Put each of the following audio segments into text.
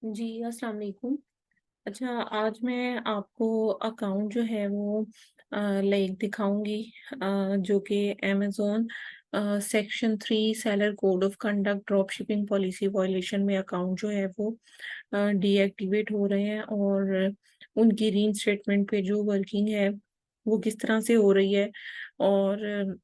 जी, अस्सलाम वालेकुम। अच्छा, आज मैं आपको अकाउंट जो है वो लाइक दिखाऊँगी, जो कि Amazon section 3 seller code of conduct drop shipping policy violation में अकाउंट जो है वो डीएक्टिवेट हो रहे हैं, और उनकी रीइंस्टेटमेंट पे जो वर्किंग है वो किस तरह से हो रही है। और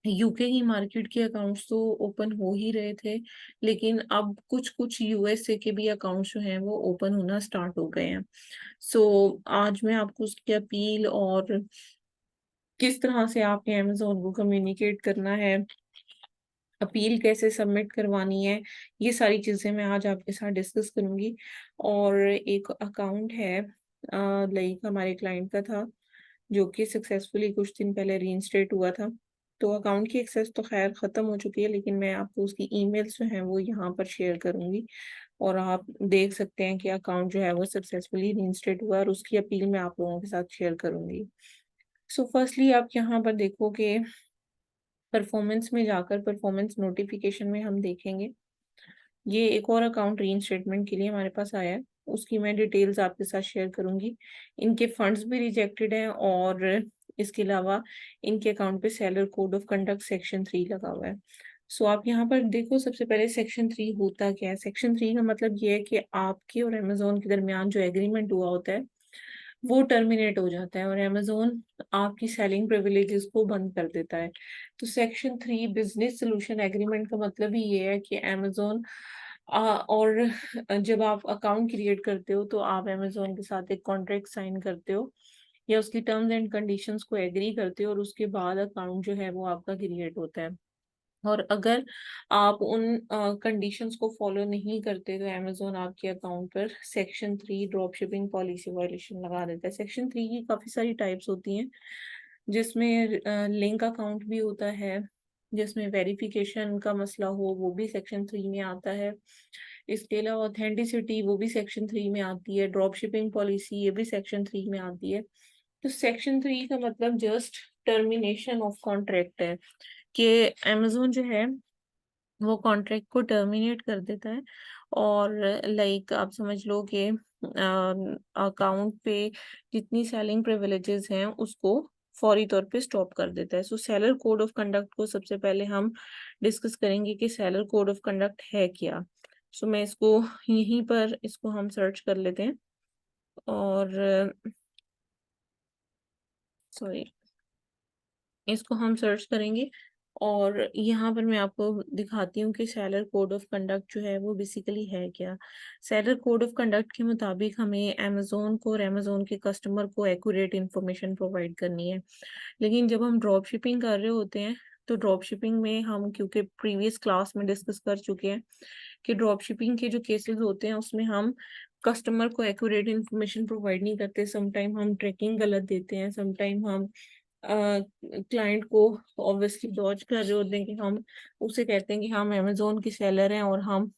यूके की मार्केट के अकाउंट्स तो ओपन हो ही रहे थे, लेकिन अब कुछ-कुछ यूएसए के भी अकाउंट्स जो हैं वो ओपन होना स्टार्ट हो गए हैं। सो आज मैं आपको उसकी अपील और किस तरह से आपने अमेज़न को कम्युनिकेट करना है, अपील कैसे सबमिट करवानी है, ये सारी चीज़ें मैं आज आपके साथ डिस्कस करूँगी। और एक अकाउंट है लाइक हमारे क्लाइंट का था, जो कि सक्सेसफुली कुछ दिन पहले रीइंस्टेट हुआ था। तो अकाउंट की एक्सेस तो ख़ैर ख़त्म हो चुकी है, लेकिन मैं आपको उसकी ईमेल्स जो हैं वो यहाँ पर शेयर करूँगी, और आप देख सकते हैं कि अकाउंट जो है वो सक्सेसफुली रीइंस्टेट हुआ है, और उसकी अपील मैं आप लोगों के साथ शेयर करूँगी। सो फर्स्टली आप यहाँ पर देखोगे, परफॉर्मेंस में जाकर परफॉर्मेंस नोटिफिकेशन में हम देखेंगे, ये एक और अकाउंट रीइंस्टेटमेंट के लिए हमारे पास आया है, उसकी मैं डिटेल्स आपके साथ शेयर करूँगी। इनके फंड्स भी रिजेक्टेड हैं, और इसके अलावा इनके अकाउंट पे seller code of conduct section 3 लगा हुआ है। सो आप यहाँ पर देखो, सबसे पहले सेक्शन 3 होता क्या है? सेक्शन 3 का मतलब ये है कि आपके और अमेज़न के दरमियान जो एग्रीमेंट हुआ होता है, वो टर्मिनेट हो जाता है, और अमेज़न आपकी सेलिंग प्रिविलेजेस को बंद कर देता है। तो सेक्शन 3 बिज़नेस सॉल्यूशन एग्रीमेंट का मतलब ही ये है कि अमेज़न और जब आप अकाउंट क्रिएट करते हो, तो आप अमेज़न के साथ एक कॉन्ट्रैक्ट साइन करते हो, या उसकी टर्म्स एंड कंडीशंस को एग्री करते हो, और उसके बाद अकाउंट जो है वो आपका क्रिएट होता है। और अगर आप उन कंडीशंस को फॉलो नहीं करते, तो अमेज़न आपके अकाउंट पर section 3 drop shipping policy violation लगा देता है। सेक्शन 3 की काफ़ी सारी टाइप्स होती हैं, जिसमें लिंक अकाउंट भी होता है, जिसमें वेरिफिकेशन का मसला हो, वो भी सेक्शन 3 में आता है। इसके अलावा ऑथेंटिसिटी, वो भी सेक्शन 3 में आती है। ड्रॉप शिपिंग पॉलिसी, ये भी सेक्शन 3 में आती है। तो सेक्शन 3 का मतलब जस्ट टर्मिनेशन ऑफ कॉन्ट्रैक्ट है, कि अमेज़न जो है वो कॉन्ट्रैक्ट को टर्मिनेट कर देता है, और लाइक आप समझ लो कि अकाउंट पे जितनी सेलिंग प्रिविलेजेस हैं उसको फौरी तौर पे स्टॉप कर देता है। सो सेलर कोड ऑफ कंडक्ट को सबसे पहले हम डिस्कस करेंगे कि सेलर कोड ऑफ कंडक्ट है क्या। सो मैं इसको यहीं पर इसको हम सर्च कर लेते हैं, और सॉरी, इसको हम सर्च करेंगे, और यहाँ पर मैं आपको दिखाती हूँ कि सेलर कोड ऑफ कंडक्ट जो है वो बेसिकली है क्या। सेलर कोड ऑफ कंडक्ट के मुताबिक हमें अमेज़न को और अमेज़न के कस्टमर को एक्यूरेट इन्फॉर्मेशन प्रोवाइड करनी है। लेकिन जब हम ड्रॉप शिपिंग कर रहे होते हैं, तो ड्रॉप शिपिंग में हम, क्योंकि प्रीवियस क्लास में डिस्कस कर चुके हैं कि ड्रॉप शिपिंग के जो केसेस होते हैं उसमें हम कस्टमर को एक्यूरेट इन्फॉर्मेशन प्रोवाइड नहीं करते। समटाइम हम ट्रैकिंग गलत देते हैं, समटाइम हम क्लाइंट को ऑब्वियसली डॉज कर रहे होते हैं, कि हम उसे कहते हैं कि हम अमेज़न के सेलर हैं, और हम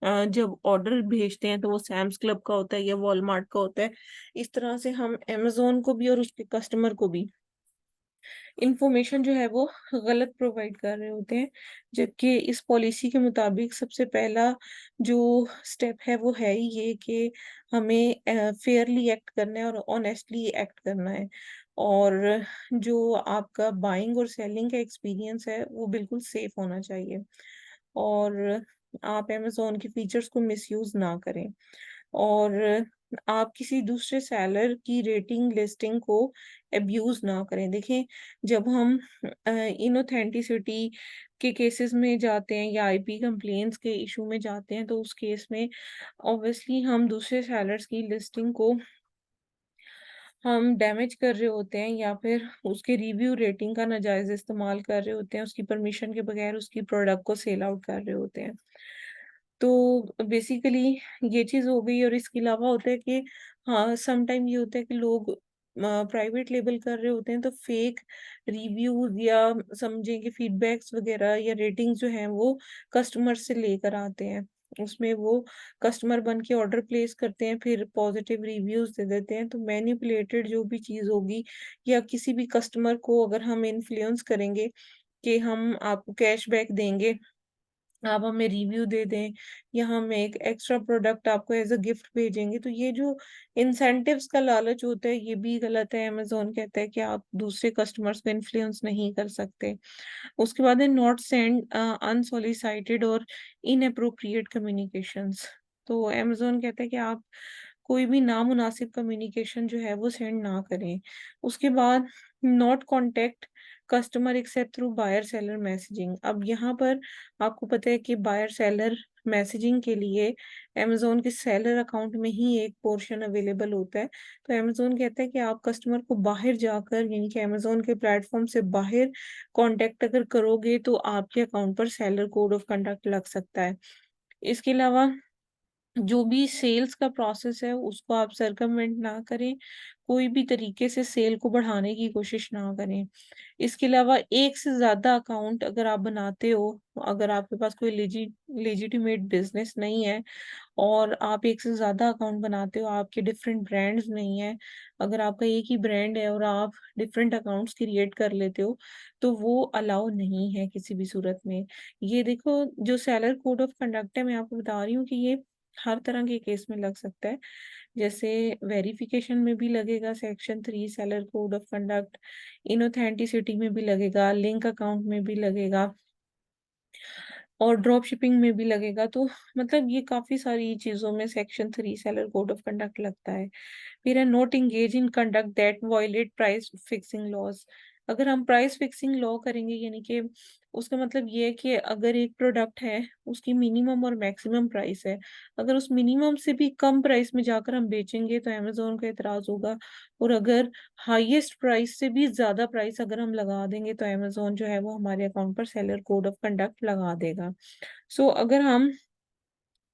जब ऑर्डर भेजते हैं तो वो सैम्स क्लब का होता है या वॉलमार्ट का होता है। इस तरह से हम अमेज़न को भी और उसके कस्टमर को भी इन्फॉर्मेशन जो है वो गलत प्रोवाइड कर रहे होते हैं। जबकि इस पॉलिसी के मुताबिक सबसे पहला जो स्टेप है वो है ही ये कि हमें फेयरली एक्ट करना है और ऑनेस्टली एक्ट करना है, और जो आपका बाइंग और सेलिंग का एक्सपीरियंस है वो बिल्कुल सेफ होना चाहिए, और आप अमेज़न के फीचर्स को मिसयूज़ ना करें, और आप किसी दूसरे सेलर की रेटिंग लिस्टिंग को अब्यूज़ ना करें। देखिए, जब हम इनऑथेंटिसिटी के केसेस में जाते हैं या आईपी कंप्लेंट्स के इशू में जाते हैं, तो उस केस में ऑब्वियसली हम दूसरे सेलर्स की लिस्टिंग को हम डैमेज कर रहे होते हैं, या फिर उसके रिव्यू रेटिंग का नाजायज़ इस्तेमाल कर रहे होते हैं, उसकी परमिशन के बगैर उसकी प्रोडक्ट को सेल आउट कर रहे होते हैं। तो बेसिकली ये चीज़ हो गई, और इसके अलावा होता है कि हाँ, सम टाइम ये होता है कि लोग प्राइवेट लेबल कर रहे होते हैं, तो फेक रिव्यूज़ या समझें कि फीडबैक्स वगैरह या रेटिंग्स जो हैं वो कस्टमर से लेकर आते हैं। उसमें वो कस्टमर बन के ऑर्डर प्लेस करते हैं, फिर पॉजिटिव रिव्यूज़ दे देते हैं। तो मैनिपुलेटेड जो भी चीज़ होगी, या किसी भी कस्टमर को अगर हम इन्फ्लुएंस करेंगे कि हम आपको कैशबैक देंगे, आप हमें रिव्यू दे दें या हम एक एक्स्ट्रा प्रोडक्ट आपको एज अ गिफ्ट भेजेंगे। तो ये जो इंसेंटिव्स का लालच होता है ये भी गलत है। अमेजोन कहता है कि आप दूसरे कस्टमर्स को इन्फ्लुएंस नहीं कर सकते। उसके बाद है नॉट सेंड अनसोलिसाइटेड और इनअप्रोप्रिएट कम्युनिकेशंस। तो अमेजोन कहता है कि आप कोई भी नामुनासिब कम्युनिकेशन जो है वो सेंड ना करें। उसके बाद not contact customer except through buyer seller messaging. अब यहाँ पर आपको पता है कि बायर सेलर मैसेजिंग के लिए अमेजोन के सेलर अकाउंट में ही एक पोर्शन अवेलेबल होता है। तो अमेजोन कहता है कि आप कस्टमर को बाहर जाकर यानी कि अमेजोन के प्लेटफॉर्म से बाहर कांटेक्ट अगर करोगे तो आपके अकाउंट पर सेलर कोड ऑफ कंडक्ट लग सकता है। इसके अलावा जो भी सेल्स का प्रोसेस है उसको आप सरकमवेंट ना करें, कोई भी तरीके से सेल को बढ़ाने की कोशिश ना करें। इसके अलावा एक से ज्यादा अकाउंट अगर आप बनाते हो, अगर आपके पास कोई लेजिटिमेट बिजनेस नहीं है और आप एक से ज्यादा अकाउंट बनाते हो, आपके डिफरेंट ब्रांड्स नहीं है, अगर आपका एक ही ब्रांड है और आप डिफरेंट अकाउंट्स क्रिएट कर लेते हो, तो वो अलाउ नहीं है किसी भी सूरत में। ये देखो, जो सेलर कोड ऑफ कंडक्ट है, मैं आपको बता रही हूँ कि ये हर तरह के केस में लग सकता है। जैसे वेरिफिकेशन में भी लगेगा section 3 seller code of conduct, inauthenticity में भी लगेगा, लिंक अकाउंट में भी लगेगा और ड्रॉप शिपिंग में भी लगेगा। तो मतलब ये काफी सारी चीजों में section 3 seller code of conduct लगता है। फिर है not engage in conduct that violate price fixing laws. अगर हम प्राइस फिक्सिंग लॉ करेंगे यानी कि उसका मतलब ये है कि अगर एक प्रोडक्ट है उसकी मिनिमम और मैक्सिमम प्राइस है, अगर उस मिनिमम से भी कम प्राइस में जाकर हम बेचेंगे तो अमेजोन का एतराज होगा। और अगर हाईएस्ट प्राइस से भी ज्यादा प्राइस अगर हम लगा देंगे तो अमेजोन जो है वो हमारे अकाउंट पर सेलर कोड ऑफ कंडक्ट लगा देगा। सो अगर हम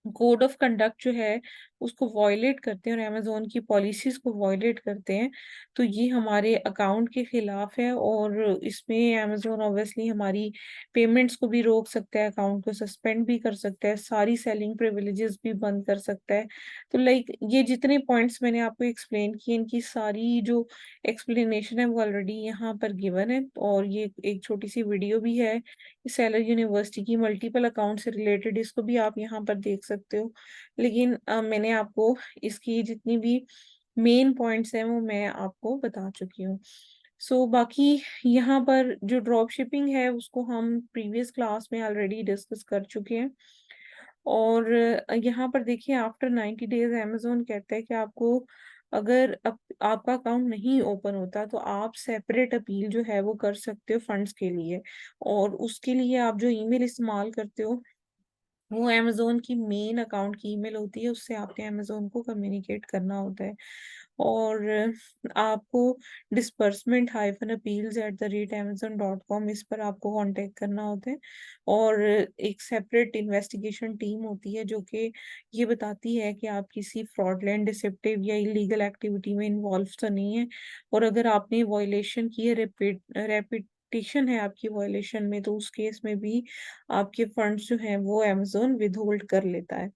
कोड ऑफ कंडक्ट जो है उसको वॉयलेट करते हैं और अमेजोन की पॉलिसीज को वॉयलेट करते हैं तो ये हमारे अकाउंट के खिलाफ है। और इसमें अमेजोन ऑब्वियसली हमारी पेमेंट्स को भी रोक सकता है, अकाउंट को सस्पेंड भी कर सकता है, सारी सेलिंग प्रिविलेजेस भी बंद कर सकता है। तो लाइक ये जितने पॉइंट्स मैंने आपको एक्सप्लेन किए इनकी सारी जो एक्सप्लेनेशन है वो ऑलरेडी यहाँ पर गिवन है। और ये एक छोटी सी वीडियो भी है सेलर यूनिवर्सिटी की मल्टीपल अकाउंट से रिलेटेड, इसको भी आप यहाँ पर देख सकते हो। लेकिन मैंने आपको इसकी जितनी भी मेन पॉइंट्स हैं वो मैं आपको बता चुकी हूँ। सो बाकी यहाँ पर जो ड्रॉप शिपिंग है उसको हम प्रीवियस क्लास में ऑलरेडी डिस्कस कर चुके हैं। और यहाँ पर देखिए आफ्टर 90 डेज अमेजोन कहता है कि आपको अगर आपका अकाउंट नहीं ओपन होता तो आप सेपरेट अपील जो है वो कर सकते हो फंड्स के लिए। और उसके लिए आप जो ईमेल इस्तेमाल करते हो वो अमेजोन की मेन अकाउंट की ईमेल होती है, उससे आपने अमेजोन को कम्युनिकेट करना होता है। और आपको disbursement-appeals@amazon.com इस पर आपको कांटेक्ट करना होता है। और एक सेपरेट इन्वेस्टिगेशन टीम होती है जो कि ये बताती है कि आप किसी फ्रॉडलेंट, डिसेप्टिव या इलीगल एक्टिविटी में इन्वॉल्व तो नहीं है। और अगर आपने वॉयलेशन की है, रेपिटेशन है आपकी वॉयलेशन में, तो उस केस में भी आपके फंड्स जो हैं वो अमेजोन विदहोल्ड कर लेता है।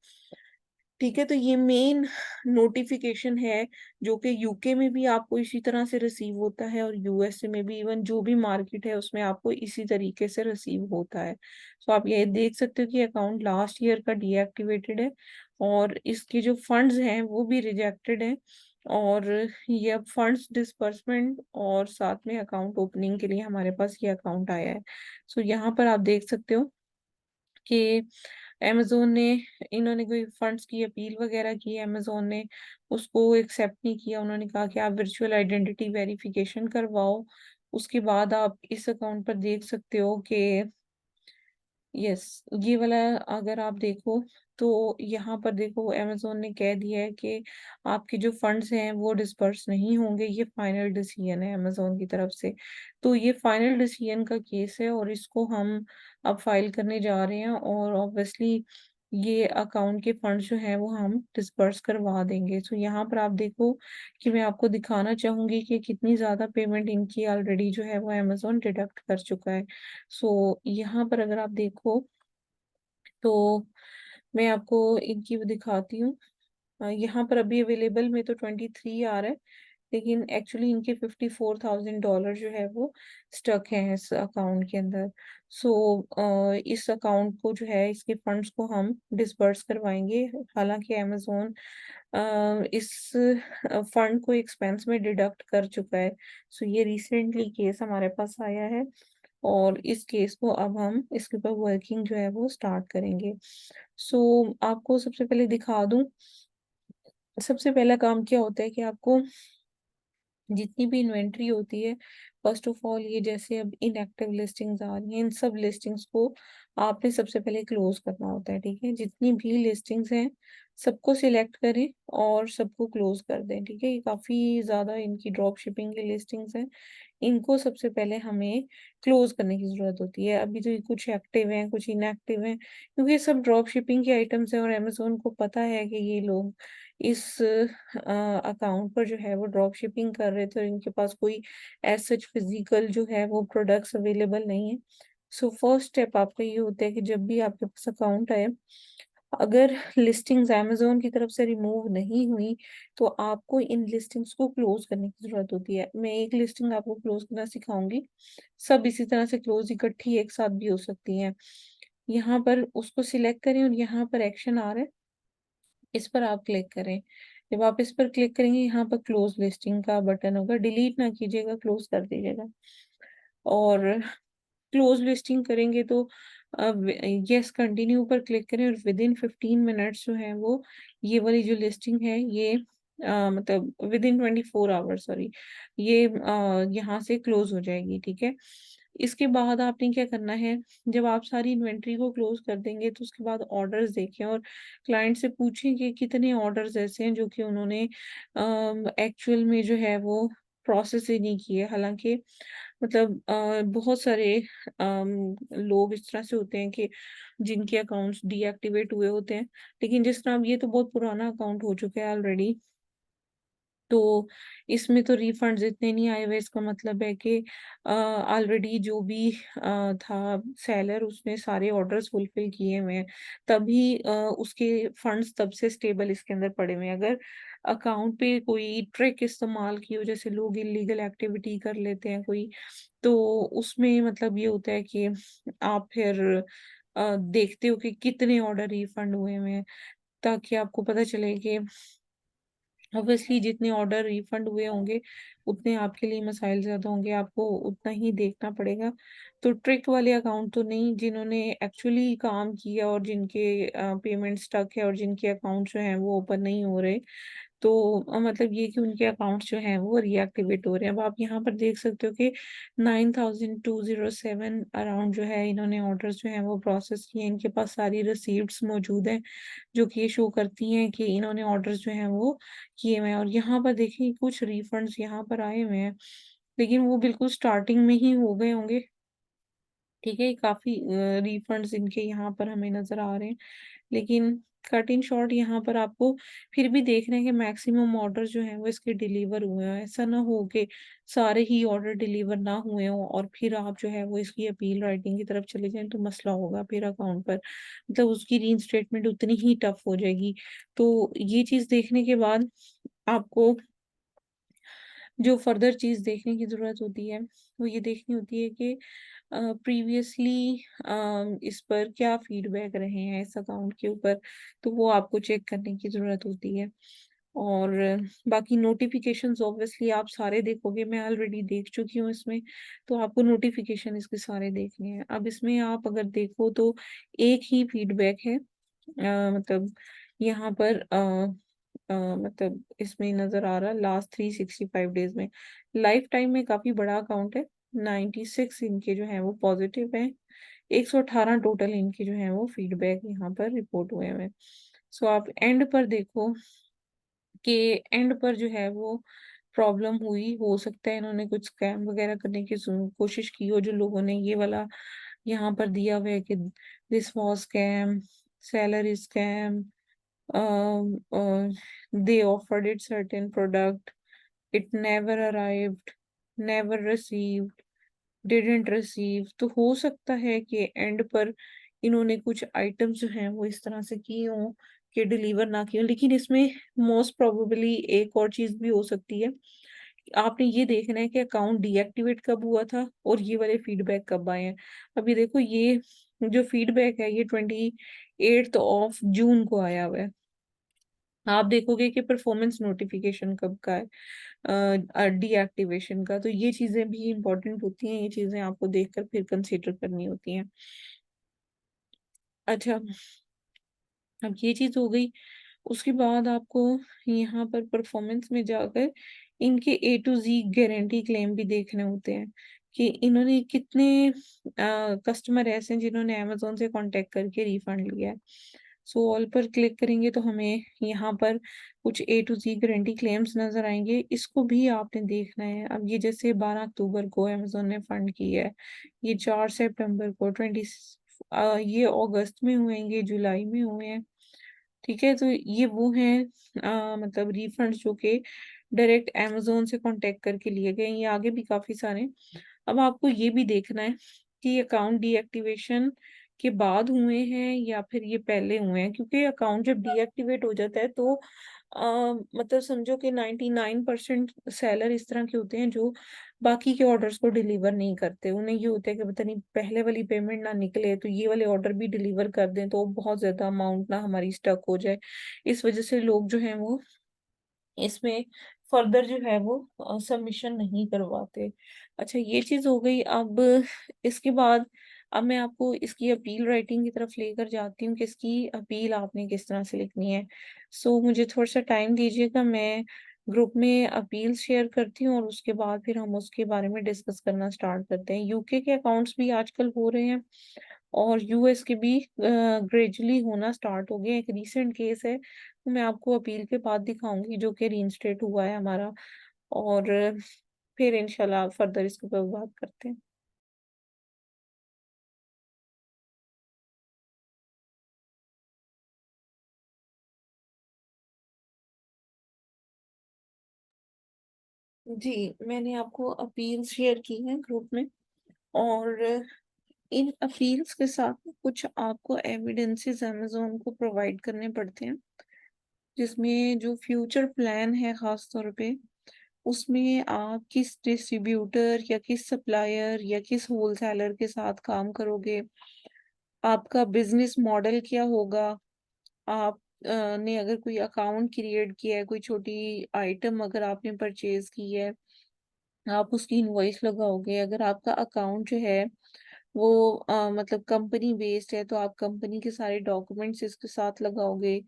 ठीक है, तो ये मेन नोटिफिकेशन है जो कि यूके में भी आपको इसी तरह से रिसीव होता है और यूएसए में भी, इवन जो भी मार्केट है उसमें आपको इसी तरीके से रिसीव होता है। तो आप ये देख सकते हो कि अकाउंट लास्ट ईयर का डीएक्टिवेटेड है और इसके जो फंड्स हैं वो भी रिजेक्टेड हैं। और ये अब फंड्स डिस्बर्समेंट और साथ में अकाउंट ओपनिंग के लिए हमारे पास ये अकाउंट आया है। सो यहाँ पर आप देख सकते हो कि अमेजोन ने, इन्होंने कोई फंड्स की अपील वगैरह की है, अमेजोन ने उसको एक्सेप्ट नहीं किया। उन्होंने कहा कि आप वर्चुअल आइडेंटिटी वेरिफिकेशन करवाओ। उसके बाद आप इस अकाउंट पर देख सकते हो कि यस, ये वाला अगर आप देखो तो यहाँ पर देखो अमेजोन ने कह दिया है कि आपके जो फंड्स हैं वो डिस्पर्स नहीं होंगे। ये फाइनल डिसीजन है अमेजोन की तरफ से। तो ये फाइनल डिसीजन का केस है और इसको हम अब फाइल करने जा रहे हैं और ऑब्वियसली ये अकाउंट के फंड्स जो हैं वो हम डिस्पर्स करवा देंगे। तो यहाँ पर आप देखो कि मैं आपको दिखाना चाहूंगी कि कितनी ज्यादा पेमेंट इनकी ऑलरेडी जो है वो अमेजोन डिडक्ट कर चुका है। सो यहाँ पर अगर आप देखो तो मैं आपको इनकी वो दिखाती हूँ। यहाँ पर अभी अवेलेबल में तो 23 आ रहा है, लेकिन एक्चुअली इनके $54,000 जो है वो स्टक हैं इस अकाउंट के अंदर। सो इस अकाउंट को जो है, इसके फंड्स को हम डिसबर्स करवाएंगे। हालांकि अमेज़न इस फंड को एक्सपेंस में डिडक्ट कर चुका है। सो ये रिसेंटली केस हमारे पास आया है और इस केस को अब हम इसके ऊपर वर्किंग जो है वो स्टार्ट करेंगे। सो आपको सबसे पहले दिखा दूं, सबसे पहला काम क्या होता है कि आपको जितनी भी इन्वेंट्री होती है, फर्स्ट ऑफ ऑल ये जैसे अब इनएक्टिव लिस्टिंग्स आ रही हैं, इन सब लिस्टिंग्स को आपने सबसे पहले क्लोज करना होता है। ठीक है, जितनी भी लिस्टिंग्स हैं सबको सिलेक्ट करें और सबको क्लोज कर दें। ठीक है, ये काफी ज्यादा इनकी ड्रॉप शिपिंग की लिस्टिंग्स हैं, इनको सबसे पहले हमें क्लोज करने की जरूरत होती है। अभी तो ये कुछ एक्टिव हैं, कुछ इनएक्टिव हैं, क्योंकि ये सब ड्रॉप शिपिंग के आइटम्स हैं और अमेजोन को पता है कि ये लोग इस अकाउंट पर जो है वो ड्रॉप शिपिंग कर रहे थे और इनके पास कोई एज सच फिजिकल जो है वो प्रोडक्ट्स अवेलेबल नहीं है। सो फर्स्ट स्टेप आपका ये होता है कि जब भी आपके पास अकाउंट आए, अगर लिस्टिंग्स अमेजोन की तरफ से रिमूव नहीं हुई तो आपको इन लिस्टिंग्स को क्लोज करने की जरूरत होती है। मैं एक लिस्टिंग आपको क्लोज करना सिखाऊंगी, सब इसी तरह से क्लोज इकट्ठी एक साथ भी हो सकती हैं। यहाँ पर उसको सिलेक्ट करें और यहाँ पर एक्शन आ रहा है, इस पर आप क्लिक करें। जब आप इस पर क्लिक करेंगे, यहाँ पर क्लोज लिस्टिंग का बटन होगा, डिलीट ना कीजिएगा, क्लोज कर दीजिएगा। और क्लोज लिस्टिंग करेंगे तो यस कंटिन्यू पर क्लिक करें और विद इन 15 मिनट्स जो है वो ये वाली जो लिस्टिंग है ये मतलब विद इन 24 आवर्स, सॉरी, ये यहाँ से क्लोज हो जाएगी। ठीक है, इसके बाद आपने क्या करना है, जब आप सारी इन्वेंट्री को क्लोज कर देंगे तो उसके बाद ऑर्डर्स देखें और क्लाइंट से पूछें कि कितने ऑर्डर्स ऐसे हैं जो कि उन्होंने एक्चुअल में जो है वो प्रोसेस ही नहीं किए। हालांकि मतलब बहुत सारे लोग इस तरह से होते हैं कि जिनके अकाउंट्स डीएक्टिवेट हुए होते हैं, लेकिन जिस तरह अब ये तो बहुत पुराना अकाउंट हो चुका है ऑलरेडी, तो इसमें तो रिफंड्स इतने नहीं आए हुए। इसका मतलब है कि ऑलरेडी जो भी था सेलर, उसने सारे ऑर्डर्स फुलफिल किए हुए हैं, तभी उसके फंड्स तब से स्टेबल इसके अंदर पड़े हुए हैं। अगर अकाउंट पे कोई ट्रिक इस्तेमाल की हो, जैसे लोग इलीगल एक्टिविटी कर लेते हैं कोई, तो उसमें मतलब ये होता है कि आप फिर देखते हो कि कितने ऑर्डर रिफंड हुए हैं, ताकि आपको पता चले कि ऑब्वियसली जितने ऑर्डर रिफंड हुए होंगे उतने आपके लिए मसाइल ज्यादा होंगे, आपको उतना ही देखना पड़ेगा। तो ट्रिक वाले अकाउंट तो नहीं, जिन्होंने एक्चुअली काम किया और जिनके पेमेंट स्टक है और जिनके अकाउंट जो हैं वो ओपन नहीं हो रहे, तो मतलब ये कि उनके अकाउंट्स जो हैं वो रीएक्टिवेट हो रहे हैं। अब आप यहाँ पर देख सकते हो कि 9207 अराउंड जो है इन्होंने ऑर्डर्स जो हैं वो प्रोसेस किए। इनके पास सारी रिसीप्ट्स मौजूद हैं जो कि ये शो करती हैं कि इन्होंने ऑर्डर्स जो हैं वो किए हुए हैं। और यहाँ पर देखिए कुछ रिफंड्स यहाँ पर आए हुए हैं, लेकिन वो बिल्कुल स्टार्टिंग में ही हो गए होंगे। ठीक है, काफी रिफंड्स इनके यहाँ पर हमें नजर आ रहे हैं, लेकिन कट इन शॉर्ट यहाँ पर आपको फिर भी देख रहे हैं कि मैक्सिमम ऑर्डर जो हैं वो इसके डिलीवर हुए हैं। ऐसा ना हो कि सारे ही ऑर्डर डिलीवर ना हुए हों और फिर आप जो है वो इसकी अपील राइटिंग की तरफ चले जाएं तो मसला होगा फिर अकाउंट पर, मतलब उसकी रीइंस्टेटमेंट उतनी ही टफ हो जाएगी। तो ये चीज देखने के बाद आपको जो फर्दर चीज देखने की जरूरत होती है वो ये देखनी होती है कि प्रीवियसली इस पर क्या फीडबैक रहे हैं इस अकाउंट के ऊपर, तो वो आपको चेक करने की जरूरत होती है। और बाकी नोटिफिकेशंस ऑब्वियसली आप सारे देखोगे, मैं ऑलरेडी देख चुकी हूँ इसमें, तो आपको नोटिफिकेशन इसके सारे देखने हैं। अब इसमें आप अगर देखो तो एक ही फीडबैक है, मतलब यहाँ पर मतलब इसमें नजर आ रहा है लास्ट 365 डेज में। लाइफ टाइम में काफी बड़ा अकाउंट है, 96 इनके जो है वो पॉजिटिव है, 118 टोटल इनके जो है वो फीडबैक यहाँ पर रिपोर्ट हुए हैं। सो आप एंड पर देखो कि एंड पर जो है वो प्रॉब्लम हुई, हो सकता है इन्होंने कुछ स्कैम वगैरह करने की कोशिश की हो, जो लोगों ने ये वाला यहाँ पर दिया हुआ है कि this was scam, salary scam, they offered it certain product, it never arrived, never received, didn't receive। तो हो सकता है कि एंड पर इन्होंने कुछ आइटम्स जो हैं वो इस तरह से किए हों कि डिलीवर ना किए हों। लेकिन इसमें मोस्ट प्रोबेबली एक और चीज भी हो सकती है आपने ये देखना है कि अकाउंट डीएक्टिवेट कब हुआ था और ये वाले फीडबैक कब आए हैं। अभी देखो ये जो फीडबैक है ये 28 ऑफ जून को आया हुआ है। आप देखोगे कि परफॉर्मेंस नोटिफिकेशन कब का है डीएक्टिवेशन का। तो ये चीजें भी इंपॉर्टेंट होती हैं, ये चीजें आपको देखकर फिर कंसीडर करनी होती हैं। अच्छा, अब ये चीज हो गई। उसके बाद आपको यहाँ पर परफॉर्मेंस में जाकर इनके A to Z guarantee claim भी देखने होते हैं कि इन्होंने कितने कस्टमर ऐसे हैं जिन्होंने अमेजोन से कांटेक्ट करके रिफंड लिया है। सो ऑल पर क्लिक करेंगे तो हमें यहाँ पर कुछ A to Z guarantee claims नजर आएंगे, इसको भी आपने देखना है। अब ये जैसे 12 अक्टूबर को अमेजोन ने फंड किया है, ये 4 सितंबर को 20, ये अगस्त में हुए हैं, ये जुलाई में हुए हैं। ठीक है, तो ये वो हैं मतलब रिफंड जो कि डायरेक्ट अमेजोन से कांटेक्ट करके लिए गए। ये आगे भी काफी सारे। अब आपको ये भी देखना है कि अकाउंट डीएक्टिवेशन के बाद हुए हैं या फिर ये पहले हुए हैं, क्योंकि अकाउंट जब डीएक्टिवेट हो जाता है तो मतलब समझो कि 99% सेलर इस तरह के होते हैं जो बाकी के ऑर्डर्स को डिलीवर नहीं करते। उन्हें ये होता है कि पता नहीं पहले वाली पेमेंट ना निकले तो ये वाले ऑर्डर भी डिलीवर कर दें तो बहुत ज्यादा अमाउंट ना हमारी स्टक हो जाए। इस वजह से लोग जो हैं वो इसमें फर्दर जो है वो सबमिशन नहीं करवाते। अच्छा, ये चीज हो गई। अब इसके बाद अब मैं आपको इसकी अपील राइटिंग की तरफ लेकर जाती हूँ कि इसकी अपील आपने किस तरह से लिखनी है। सो मुझे थोड़ा सा टाइम दीजिएगा, मैं ग्रुप में अपील शेयर करती हूँ और उसके बाद फिर हम उसके बारे में डिस्कस करना स्टार्ट करते हैं। यूके के अकाउंट्स भी आजकल हो रहे हैं और यूएस के भी ग्रेजुअली होना स्टार्ट हो गए। एक रीसेंट केस है, तो मैं आपको अपील के बाद दिखाऊंगी जो कि रीइंस्टेट हुआ है हमारा। और फिर इंशाल्लाह फर्दर इसके ऊपर बात करते हैं। जी, मैंने आपको अपील शेयर की है ग्रुप में। और इन अपील्स के साथ कुछ आपको एविडेंसेस अमेजोन को प्रोवाइड करने पड़ते हैं, जिसमें जो फ्यूचर प्लान है खास तौर पे उसमें आप किस डिस्ट्रीब्यूटर या किस सप्लायर या किस होलसेलर के साथ काम करोगे, आपका बिजनेस मॉडल क्या होगा। आप ने अगर कोई अकाउंट क्रिएट किया है, कोई छोटी आइटम अगर आपने परचेज की है, आप उसकी इनवॉइस लगाओगे। अगर आपका अकाउंट जो है वो मतलब कंपनी बेस्ड है तो आप कंपनी के सारे डॉक्यूमेंट्स इसके साथ लगाओगे।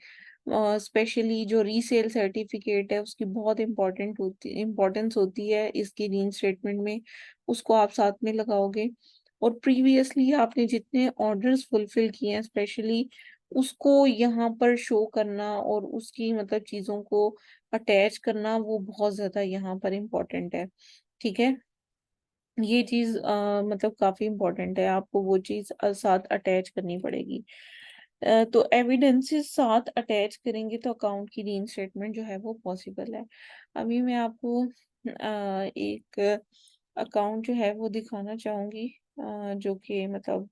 स्पेशली जो रीसेल सर्टिफिकेट है उसकी बहुत इम्पोर्टेंस होती है इसकी रीइंस्टेटमेंट में, उसको आप साथ में लगाओगे। और प्रीवियसली आपने जितने ऑर्डर्स फुलफिल किए हैं स्पेशली उसको यहाँ पर शो करना और उसकी मतलब चीज़ों को अटैच करना, वो बहुत ज़्यादा यहाँ पर इम्पोर्टेंट है। ठीक है, ये चीज मतलब काफी इम्पोर्टेंट है, आपको वो चीज साथ अटैच करनी पड़ेगी। तो एविडेंसेस साथ अटैच करेंगे तो अकाउंट की रीइंस्टेटमेंट जो है वो पॉसिबल है। अभी मैं आपको एक अकाउंट जो है वो दिखाना चाहूंगी जो कि मतलब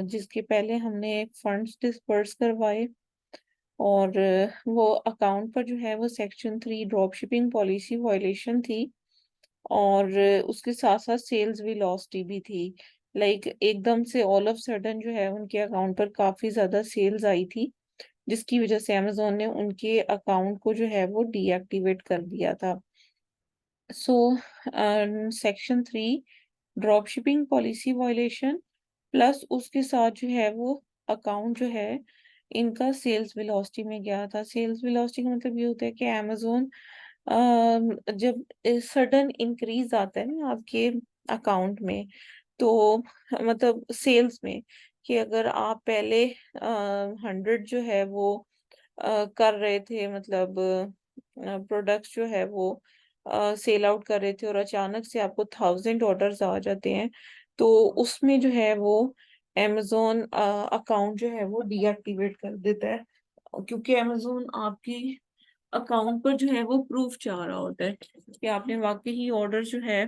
जिसके पहले हमने फंड्स डिस्पर्स करवाए। और वो अकाउंट पर जो है वो section 3 drop shipping policy violation थी। और उसके साथ साथ सेल्स वेलोसिटी भी थी। लाइक एकदम से ऑल ऑफ सडन जो है उनके अकाउंट पर काफी ज्यादा सेल्स आई थी, जिसकी वजह से अमेजोन ने उनके अकाउंट को जो है वो डीएक्टिवेट कर दिया था। So section 3 drop shipping policy violation plus उसके साथ जो है वो अकाउंट जो है इनका सेल्स वेलोसिटी में गया था। सेल्स वेलोसिटी का मतलब ये होता है कि अमेजोन जब सडन इंक्रीज आता है ना आपके अकाउंट में, तो मतलब सेल्स में, कि अगर आप पहले 100 जो है वो कर रहे थे, मतलब प्रोडक्ट्स जो है वो सेल आउट कर रहे थे और अचानक से आपको 1000 ऑर्डर्स आ जाते हैं, तो उसमें जो है वो अमेजोन अकाउंट जो है वो डीएक्टिवेट कर देता है। क्योंकि अमेजोन आपकी अकाउंट पर जो है वो प्रूफ चाह रहा होता है कि आपने वाकई ही ऑर्डर जो है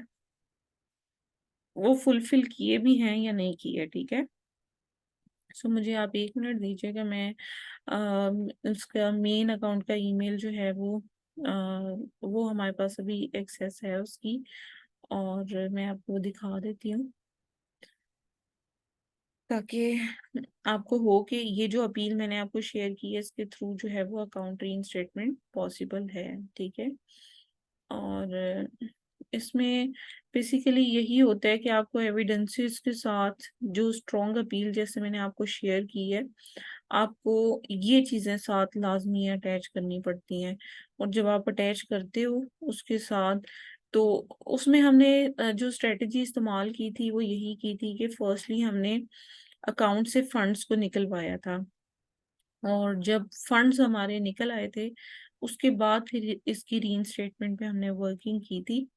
वो फुलफिल किए भी हैं या नहीं किए। ठीक है, सो मुझे आप 1 मिनट दीजिएगा, मैं उसका मेन अकाउंट का ईमेल जो है वो वो हमारे पास अभी एक्सेस है उसकी, और मैं आपको दिखा देती हूँ ताकि आपको हो कि ये जो अपील मैंने आपको शेयर की है इसके थ्रू जो है वो अकाउंट रीइंस्टेटमेंट पॉसिबल है। ठीक है, और इसमें बेसिकली यही होता है कि आपको एविडेंसेस के साथ जो स्ट्रॉन्ग अपील जैसे मैंने आपको शेयर की है, आपको ये चीज़ें साथ लाजमी अटैच करनी पड़ती हैं। और जब आप अटैच करते हो उसके साथ, तो उसमें हमने जो स्ट्रेटजी इस्तेमाल की थी वो यही की थी कि फर्स्टली हमने अकाउंट से फंड्स को निकलवाया था, और जब फंड्स हमारे निकल आए थे उसके बाद फिर इसकी रीइंस्टेटमेंट पे हमने वर्किंग की थी,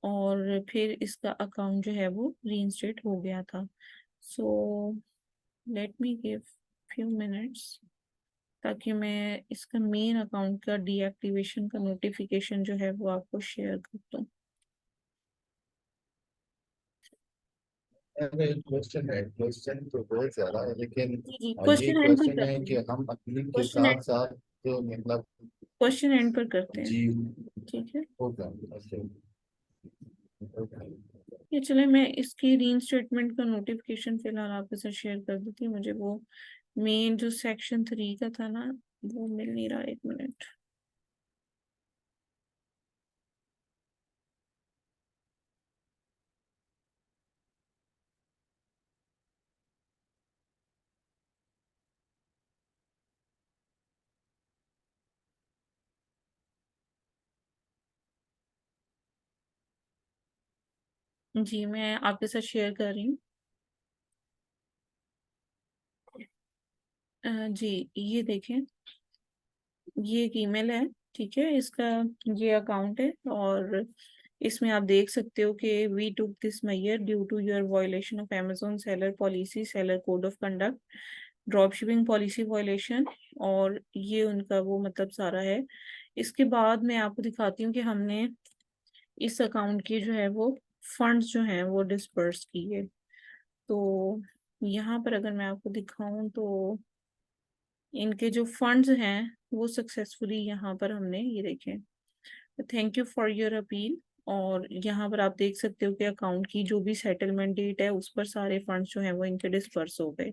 और फिर इसका अकाउंट जो है वो रीइंस्टेट हो गया था। So let me give few minutes ताकि मैं इसका मेन अकाउंट का डीएक्टिवेशन का नोटिफिकेशन जो है वो आपको शेयर कर दूं। अरे क्वेश्चन तो बहुत ज्यादा है, लेकिन जी, ये क्वेश्चन एंड पर क्वेश्चन है करते कि हैं। हम अपील के क्वेश्चन साथ एंड साथ तो मतलब क्वेश्चन एंड पर करते हैं। जी ठीक है, होगा। Okay okay. ये चले मैं इसकी रीइंस्टेटमेंट का नोटिफिकेशन फिलहाल आपके साथ शेयर कर देती हूँ। मुझे वो मेन जो सेक्शन 3 का था ना वो मिल नहीं रहा, एक मिनट। जी, मैं आपके साथ शेयर कर रही हूँ। जी, ये देखें, ये एक ईमेल है। ठीक है, इसका ये अकाउंट है, और इसमें आप देख सकते हो कि we took this measure due to your violation of Amazon seller policy, seller code of conduct, drop shipping policy violation, और ये उनका वो मतलब सारा है। इसके बाद मैं आपको दिखाती हूँ कि हमने इस अकाउंट की जो है वो फंड्स जो हैं वो डिस्पर्स किए। तो यहाँ पर अगर मैं आपको दिखाऊं तो इनके जो फंड्स हैं वो सक्सेसफुली यहाँ पर हमने ये देखें, thank you for your appeal. और यहाँ पर आप देख सकते हो कि अकाउंट की जो भी सेटलमेंट डेट है उस पर सारे फंड्स जो हैं वो इनके डिस्पर्स हो गए।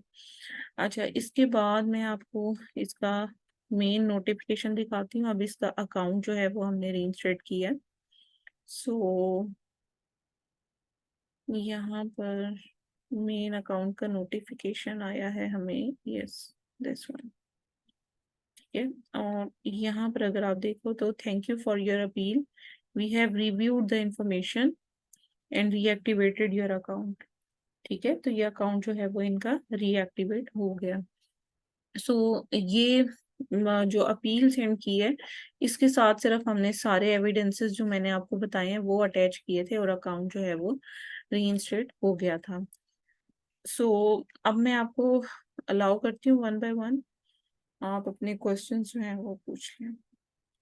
अच्छा, इसके बाद मैं आपको इसका मेन नोटिफिकेशन दिखाती हूँ। अब इसका अकाउंट जो है वो हमने रीइंस्टेट किया है। सो यहाँ पर मेन अकाउंट का नोटिफिकेशन आया है हमें, यस, दिस वन। ठीक है, और यहाँ पर अगर आप देखो तो thank you for your appeal, we have reviewed the information and reactivated your account. ठीक है, तो ये अकाउंट जो है वो इनका रीएक्टिवेट हो गया। सो ये जो अपील सेंड की है इसके साथ सिर्फ हमने सारे एविडेंसेस जो मैंने आपको बताए हैं वो अटैच किए थे, और अकाउंट जो है वो रीइंस्टेट हो गया था। सो अब मैं आपको अलाउ करती हूँ वन बाय वन, आप अपने क्वेश्चंस जो हैं वो पूछ लें।